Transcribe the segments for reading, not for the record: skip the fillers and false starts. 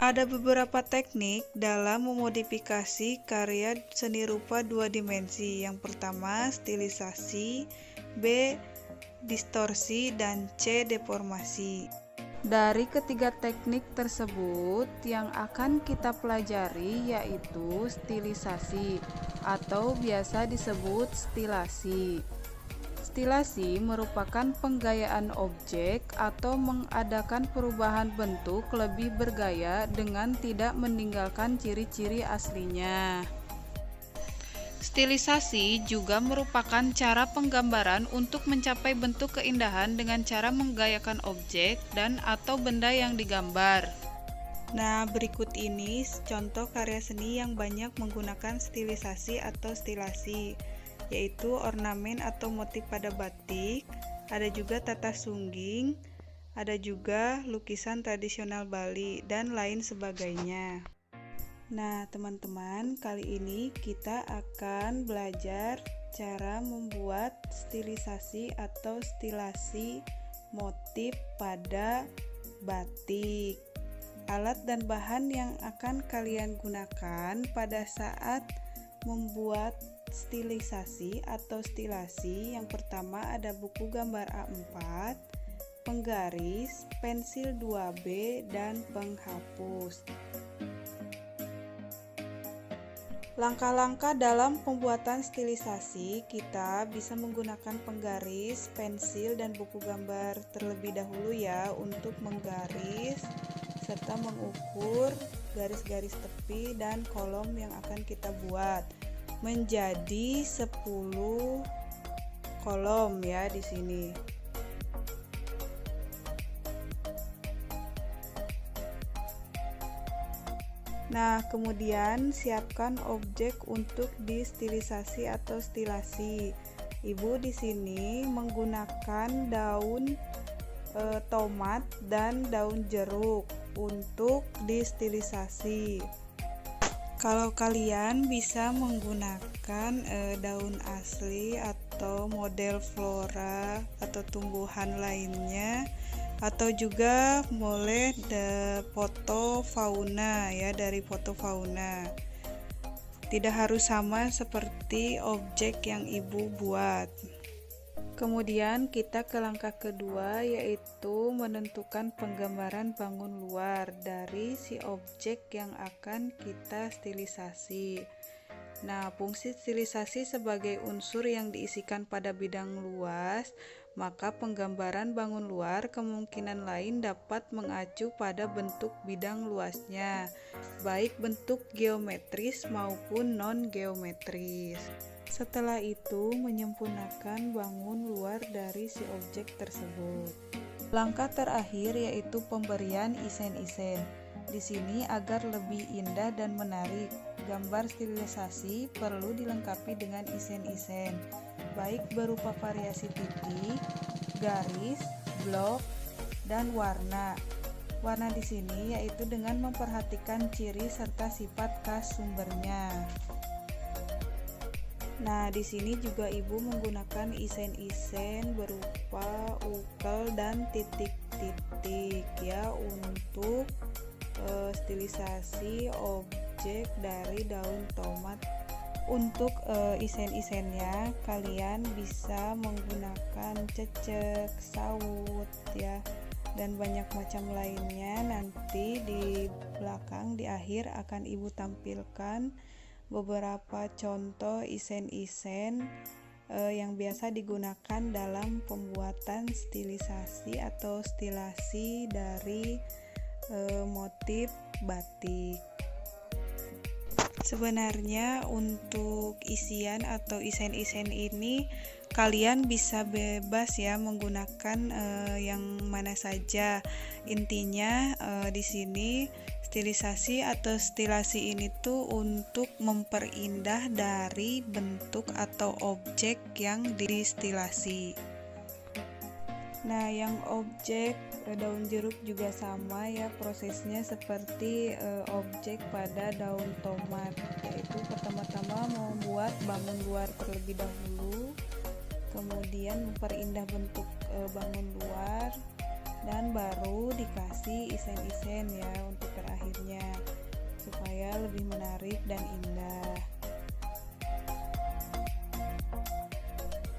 Ada beberapa teknik dalam memodifikasi karya seni rupa dua dimensi. Yang pertama, stilisasi, B. distorsi, dan C. deformasi. Dari ketiga teknik tersebut, yang akan kita pelajari yaitu stilisasi atau biasa disebut stilasi. Stilasi merupakan penggayaan objek atau mengadakan perubahan bentuk lebih bergaya dengan tidak meninggalkan ciri-ciri aslinya. Stilisasi juga merupakan cara penggambaran untuk mencapai bentuk keindahan dengan cara menggayakan objek dan atau benda yang digambar. Nah, berikut ini contoh karya seni yang banyak menggunakan stilisasi atau stilasi, yaitu ornamen atau motif pada batik, ada juga tata sungging, ada juga lukisan tradisional Bali, dan lain sebagainya. Nah, teman-teman, kali ini kita akan belajar cara membuat stilisasi atau stilasi motif pada batik. Alat dan bahan yang akan kalian gunakan pada saat membuat stilisasi atau stilasi, yang pertama ada buku gambar A4, penggaris, pensil 2B, dan penghapus. Langkah-langkah dalam pembuatan stilisasi, kita bisa menggunakan penggaris, pensil, dan buku gambar terlebih dahulu ya untuk menggaris serta mengukur garis-garis tepi dan kolom yang akan kita buat menjadi 10 kolom ya di sini. Nah, kemudian siapkan objek untuk distilisasi atau stilasi. Ibu di sini menggunakan daun tomat dan daun jeruk untuk distilisasi. Kalau kalian bisa menggunakan daun asli atau model flora atau tumbuhan lainnya, atau juga boleh foto fauna ya, dari foto fauna. Tidak harus sama seperti objek yang ibu buat. Kemudian kita ke langkah kedua, yaitu menentukan penggambaran bangun luar dari si objek yang akan kita stilisasi. Nah, fungsi stilisasi sebagai unsur yang diisikan pada bidang luas, maka penggambaran bangun luar kemungkinan lain dapat mengacu pada bentuk bidang luasnya, baik bentuk geometris maupun non-geometris. Setelah itu, menyempurnakan bangun luar dari si objek tersebut. Langkah terakhir yaitu pemberian isen-isen. Di sini agar lebih indah dan menarik, gambar stilisasi perlu dilengkapi dengan isen-isen, baik berupa variasi titik, garis, blok, dan warna. Warna di sini yaitu dengan memperhatikan ciri serta sifat khas sumbernya. Nah, di sini juga ibu menggunakan isen-isen berupa ukel dan titik-titik ya untuk stilisasi objek dari daun tomat. Untuk isen-isennya kalian bisa menggunakan cecek, sawut ya, dan banyak macam lainnya. Nanti di belakang di akhir akan ibu tampilkan beberapa contoh isen-isen yang biasa digunakan dalam pembuatan stilisasi atau stilasi dari motif batik. Sebenarnya untuk isian atau isen-isen ini kalian bisa bebas ya menggunakan yang mana saja. Intinya di sini stilisasi atau stilasi ini tuh untuk memperindah dari bentuk atau objek yang distilasi. Nah, yang objek daun jeruk juga sama ya, prosesnya seperti objek pada daun tomat, yaitu pertama-tama membuat bangun luar terlebih dahulu, kemudian memperindah bentuk bangun luar, dan baru dikasih isen-isen ya untuk terakhirnya supaya lebih menarik dan indah.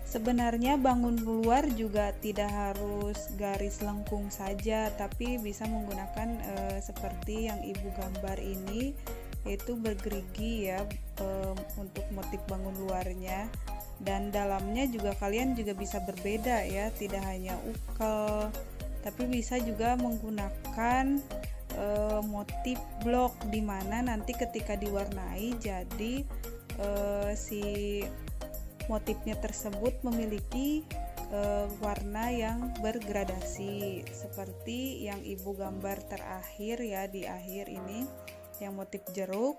Sebenarnya bangun luar juga tidak harus garis lengkung saja, tapi bisa menggunakan seperti yang ibu gambar ini, yaitu bergerigi ya untuk motif bangun luarnya. Dan dalamnya juga kalian juga bisa berbeda ya, tidak hanya ukel, tapi bisa juga menggunakan motif blok, dimana nanti ketika diwarnai jadi si motifnya tersebut memiliki warna yang bergradasi seperti yang ibu gambar terakhir ya, di akhir ini yang motif jeruk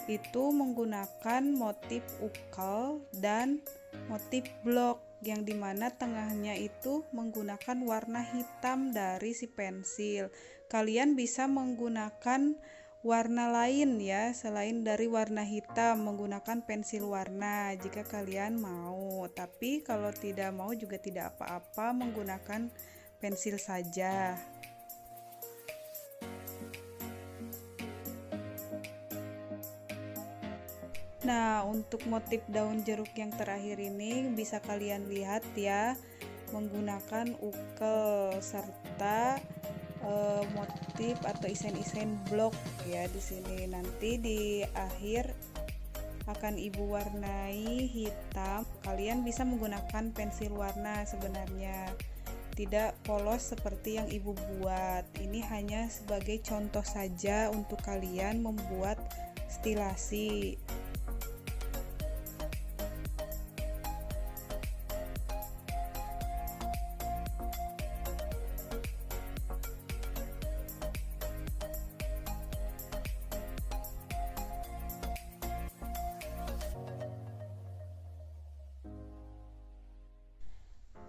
itu menggunakan motif ukel dan motif blok, yang dimana tengahnya itu menggunakan warna hitam dari si pensil. Kalian bisa menggunakan warna lain ya selain dari warna hitam, menggunakan pensil warna jika kalian mau, tapi kalau tidak mau juga tidak apa-apa, menggunakan pensil saja. Nah, untuk motif daun jeruk yang terakhir ini bisa kalian lihat ya, menggunakan ukel serta motif atau isen-isen blok ya di sini. Nanti di akhir akan ibu warnai hitam. Kalian bisa menggunakan pensil warna sebenarnya, tidak polos seperti yang ibu buat. Ini hanya sebagai contoh saja untuk kalian membuat stilasi.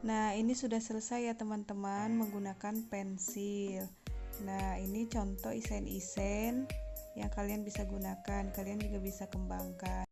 Nah, ini sudah selesai ya teman-teman menggunakan pensil. Nah, ini contoh isen-isen yang kalian bisa gunakan, kalian juga bisa kembangkan.